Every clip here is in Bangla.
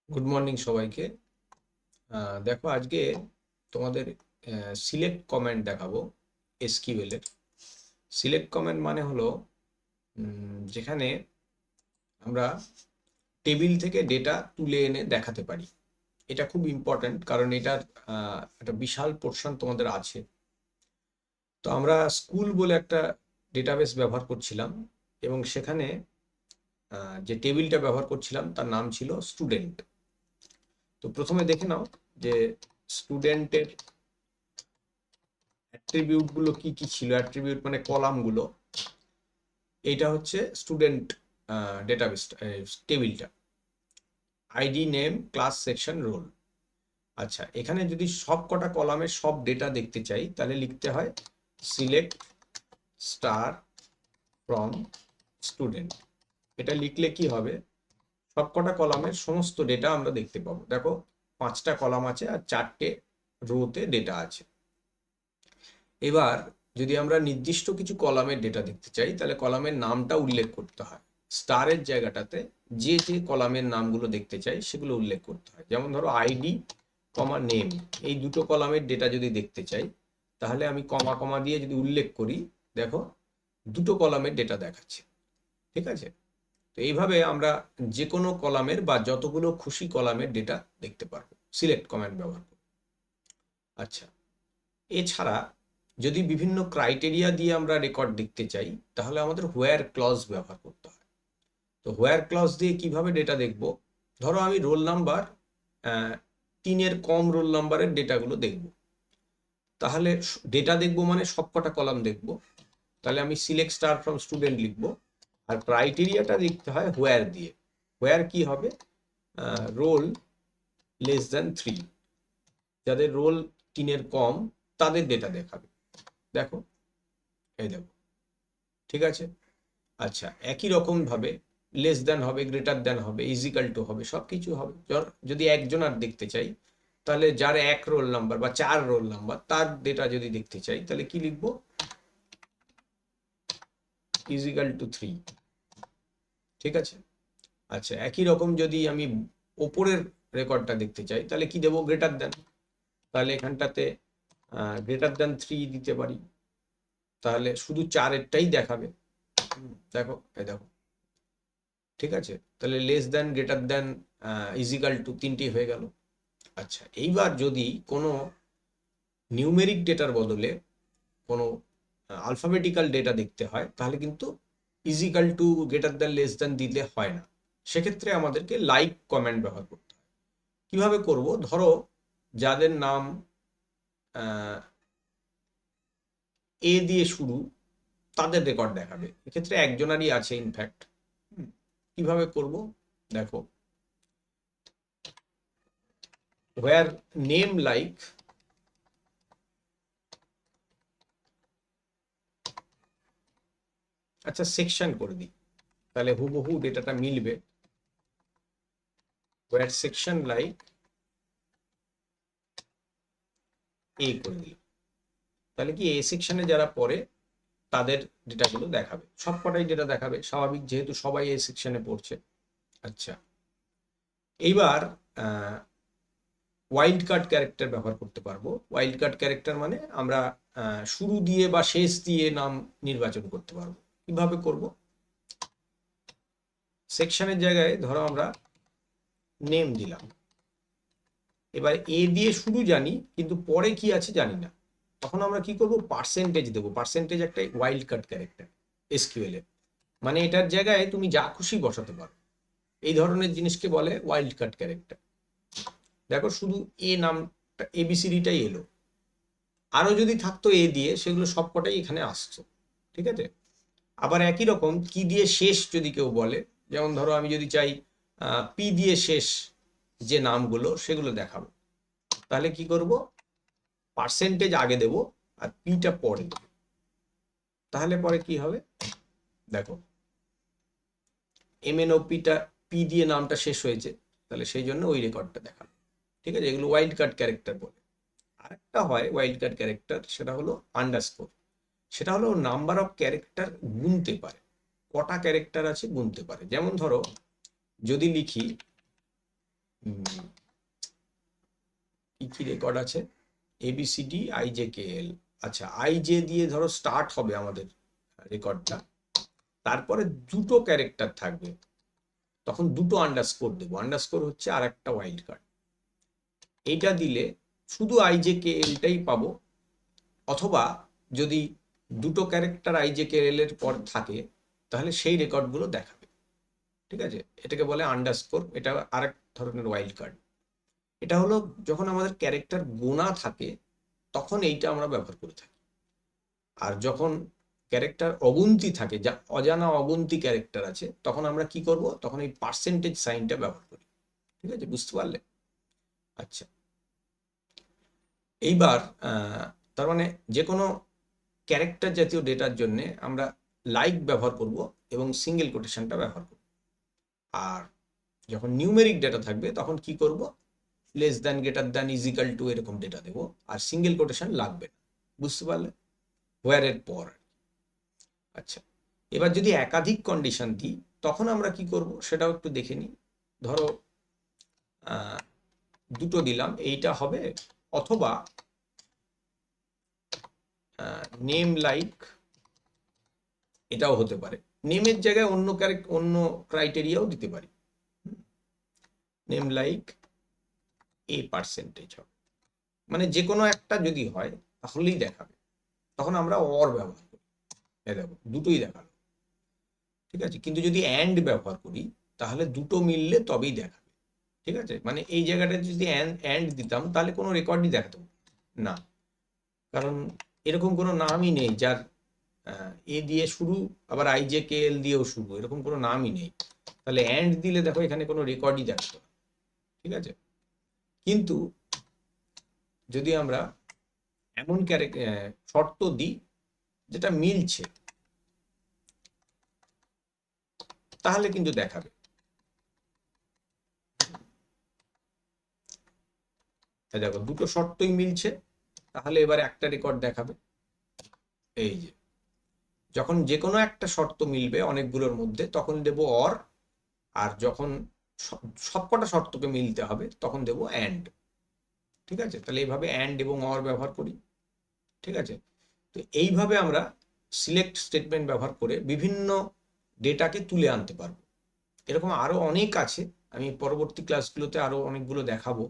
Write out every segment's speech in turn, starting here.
গুড মর্নিং সবাইকে। দেখো আজকে তোমাদের সিলেক্ট কমেন্ট দেখাবো এসকিউএল এর। সিলেক্ট কমেন্ট মানে হলো যেখানে আমরা টেবিল থেকে ডেটা তুলে এনে দেখাতে পারি। এটা খুব ইম্পর্ট্যান্ট কারণ এটার একটা বিশাল পোর্শন তোমাদের আছে। তো আমরা স্কুল বলে একটা ডেটাবেস ব্যবহার করছিলাম এবং সেখানে যে টেবিলটা ব্যবহার করছিলাম তার নাম ছিল স্টুডেন্ট। তো প্রথমে দেখে নাও যে স্টুডেন্টের অ্যাট্রিবিউট গুলো কি কি ছিল। অ্যাট্রিবিউট মানে কলাম গুলো। এইটা হচ্ছে স্টুডেন্ট ডেটাবেস টেবিলটা। ID, name, class, section, roll. আচ্ছা, এখানে যদি সব কটা কলামের সব ডেটা দেখতে চাই তাহলে লিখতে হয় সিলেক্ট স্টার ফ্রম স্টুডেন্ট। এটা লিখলে কি হবে, সব কটা কলামের সমস্ত ডেটা আমরা দেখতে পাবো। দেখো 5টা কলাম আছে আর 4টে রোতে ডেটা আছে। এবার যদি আমরা নির্দিষ্ট কিছু কলামের ডেটা দেখতে চাই তাহলে কলামের নামটা উল্লেখ করতে হয়। স্টারের জায়গাটাতে যে যে কলামের নামগুলো দেখতে চাই সেগুলো উল্লেখ করতে হয়। যেমন ধরো আইডি কমা নেম, এই দুটো কলামের ডেটা যদি দেখতে চাই তাহলে আমি কমা কমা দিয়ে যদি উল্লেখ করি, দেখো দুটো কলামের ডেটা দেখাচ্ছে। ঠিক আছে? তো এইভাবে আমরা যে কোনো কলামের বা যতগুলো খুশি কলামের ডেটা দেখতে পারবো সিলেক্ট কমান্ড ব্যবহার করে। আচ্ছা, এছাড়া যদি বিভিন্ন ক্রাইটেরিয়া দিয়ে আমরা রেকর্ড দেখতে চাই তাহলে আমাদের হোয়ার ক্লজ ব্যবহার করতে হয়। তো হোয়ার ক্লজ দিয়ে কিভাবে ডেটা দেখব, ধরো আমি রোল নাম্বার 3-এর কম রোল নাম্বারের ডেটাগুলো দেখব। তাহলে ডেটা দেখব মানে সবকটা কলাম দেখব। তাহলে আমি সিলেক্ট স্টার ফ্রম স্টুডেন্ট লিখব। আর ক্রাইটেরিয়াটা দেখতে হয় হোয়ার দিয়ে। হোয়ার কি হবে, রোল লেস দ্যান 3, যাদের রোল 3-এর কম তাদের ডেটা দেখাবে। দেখো, এই দেখো, ঠিক আছে? আচ্ছা, একই রকম ভাবে লেস দ্যান হবে, গ্রেটার দ্যান হবে, ইজিক্যাল টু হবে, সব কিছু হবে। যদি একজন আর দেখতে চাই তাহলে যার 1 রোল নাম্বার বা 4 রোল নাম্বার তার ডেটা যদি দেখতে চাই তাহলে কি লিখবো, ইজিক্যাল টু 3। ঠিক আছে? আচ্ছা, একই রকম যদি আমি ওপরের রেকর্ডটা দেখতে চাই তাহলে কি দেবো, গ্রেটার দ্যান। তাহলে এখানটাতে গ্রেটার দ্যান 3 দিতে পারি, তাহলে শুধু 4-এরটাই দেখাবে। দেখো, এই দেখো, ঠিক আছে? তাহলে less than, greater than, equal to, তিনটেই হয়ে গেল। আচ্ছা, এইবার যদি কোনো নিউমেরিক ডেটার বদলে কোনো আলফাবেটিক্যাল ডেটা দেখতে হয় তাহলে কিন্তু equal to, greater than, less than দিলে হয় না। সেক্ষেত্রে আমাদেরকে লাইক কমেন্ট ব্যবহার করতে হয়। কিভাবে করব, ধরো যাদের নাম এ দিয়ে শুরু তাদের রেকর্ড দেখাবে। এক্ষেত্রে একজনারই আছে ইনফ্যাক্ট। কিভাবে করব, দেখো, where name like আচ্ছা সেকশন করে দিই, তাহলে হুবহু ডেটাটা মিলবে। where section like এ করে দিই, তাহলে কি এ সেকশনে যারা পড়ে তাদের ডেটাগুলো দেখাবে, সবকটাই ডেটা দেখাবে, স্বাভাবিক, যেহেতু সবাই এ সেকশনে পড়ছে। আচ্ছা, এইবার ওয়াইল্ড কার্ড ক্যারেক্টার ব্যবহার করতে পারবো। ওয়াইল্ড কার্ড ক্যারেক্টার মানে আমরা শুরু দিয়ে বা শেষ দিয়ে নাম নির্বাচন করতে পারবো। কিভাবে করব, সেকশনের জায়গায় ধরো আমরা নেম দিলাম। এবার এ দিয়ে শুরু জানি কিন্তু পরে কি আছে জানি না, তখন আমরা কি করব, পার্সেন্টেজ দেবো। পার্সেন্টেজ একটা ওয়াইল্ড কার্ড ক্যারেক্টার এসকিউএল এর, মানে এটার জায়গায় তুমি যা খুশি বসাতে পারো। এই ধরনের জিনিসকে বলে ওয়াইল্ড কার্ড ক্যারেক্টার। দেখো, শুধু এ নামটা, এবিসিডিটাই এলো, আরো যদি থাকতো এ দিয়ে সেগুলো সবকটাই এখানে আসতো। ঠিক আছে? আবার একই রকম কি দিয়ে শেষ যদি কেউ বলে, যেমন ধরো আমি যদি চাই পি দিয়ে শেষ যে নামগুলো সেগুলো দেখাবো, তাহলে কি করব, পার্সেন্টেজ আগে দেব আর পিটা পরে দেব। তাহলে পরে কি হবে, দেখো, এমএনওপিটা পি দিয়ে নামটা শেষ হয়েছে, তাহলে সেই জন্য ওই রেকর্ডটা দেখাবে। ঠিক আছে? এগুলো ওয়াইল্ড কার্ড ক্যারেক্টার বলে। আরেকটা হয় ওয়াইল্ড কার্ড ক্যারেক্টার, সেটা হলো আন্ডারস্কোর। সেটা হলো নাম্বার অফ ক্যারেক্টার গুনতে পারে, কটা ক্যারেক্টার আছে গুনতে পারে। যেমন ধরো যদি লিখি কি কি রেকর্ড আছে, এবিসিডি আইজে কে এল। আচ্ছা, আইজে দিয়ে ধরো স্টার্ট হবে আমাদের রেকর্ডটা, তারপরে দুটো ক্যারেক্টার থাকবে, তখন দুটো আন্ডারস্কোর দেবো। আন্ডারস্কোর হচ্ছে আর একটা ওয়াইল্ড কার্ড। এইটা দিলে শুধু আইজে কে এলটাই পাবো, অথবা যদি দুটো ক্যারেক্টার আইজে কে এল এর পর থাকে তাহলে সেই রেকর্ডগুলো দেখাবে। ঠিক আছে, এটাকে বলে আন্ডারস্কোর, এটা আরেক ধরনের ওয়াইল্ড কার্ড। এটা হলো যখন আমাদের ক্যারেক্টার গোনা থাকে তখন এইটা আমরা ব্যবহার করে থাকি। আর যখন ক্যারেক্টার অগুন্তি থাকে, যা অজানা অগুন্তি ক্যারেক্টার আছে, তখন আমরা কি করব, তখন এই পার্সেন্টেজ সাইনটা ব্যবহার করি। ঠিক আছে, বুঝতে পারলে? আচ্ছা, এইবার তার মানে যে কোনো ক্যারেক্টার জাতীয় ডেটার জন্য আমরা লাইক ব্যবহার করব এবং সিঙ্গেল কোটেশনটা ব্যবহার করব। আর যখন নিউমেরিক ডেটা থাকবে তখন কি করব, less than, greater than, equal to এরকম ডেটা দেবো, আর সিঙ্গেল কোটেশন লাগবে না। বুঝতে পারলে? হোয়ার এর পর। আচ্ছা, এবার যদি একাধিক কন্ডিশন দিই তখন আমরা কি করব সেটাও একটু দেখে নিই। ধরো দুটো দিলাম, এইটা হবে, অথবা নেম লাইক, এটাও হতে পারে। নেমের জায়গায় অন্য ক্রাইটেরিয়াও দিতে পারি। নেম লাইক এ পার্সেন্টেজ হবে, মানে যে কোনো একটা যদি হয় তাহলেই দেখাবে, তখন আমরা অর ব্যবহার করি। দেখো দুটোই দেখালো। ঠিক আছে, কিন্তু যদি অ্যান্ড ব্যবহার করি তাহলে দুটো মিললে তবেই দেখাবে। ঠিক আছে, মানে এই জায়গাটা যদি অ্যান্ড দিতাম তাহলে কোনো রেকর্ডই দেখাতো না, কারণ এরকম কোনো নামই নেই যার এ দিয়ে শুরু আবার আইজে কে এল দিয়েও শুরু, এরকম কোনো নামই নেই। তাহলে অ্যান্ড দিলে দেখো এখানে কোনো রেকর্ডই দেখাতো না। ঠিক আছে, কিন্তু যদি আমরা এমন শর্ত দিই যেটা মিলছে তাহলে কিন্তু দেখাবে। দেখো দুটো শর্তই মিলছে, তাহলে এবার একটা রেকর্ড দেখাবে। এই যে যখন যে কোনো একটা শর্ত মিলবে অনেকগুলোর মধ্যে তখন দেবো অর, আর যখন সবকটা শর্তকে মিলতে হবে তখন দেবো অ্যান্ড। ঠিক আছে, তাহলে এইভাবে অ্যান্ড এবং অর ব্যবহার করি। ঠিক আছে, তো এইভাবে আমরা সিলেক্ট স্টেটমেন্ট ব্যবহার করে বিভিন্ন ডেটাকে তুলে আনতে পারবো। এরকম আরো অনেক আছে, আমি পরবর্তী ক্লাসগুলোতে আরো অনেকগুলো দেখাবো।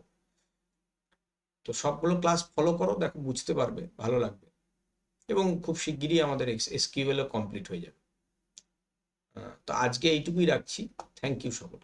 তো সবগুলো ক্লাস ফলো করো, দেখো বুঝতে পারবে, ভালো লাগবে, এবং খুব শিগগিরই আমাদের এসকিউএলও কমপ্লিট হয়ে যাবে। তো আজকে এইটুকুই রাখছি। থ্যাংক ইউ সকল।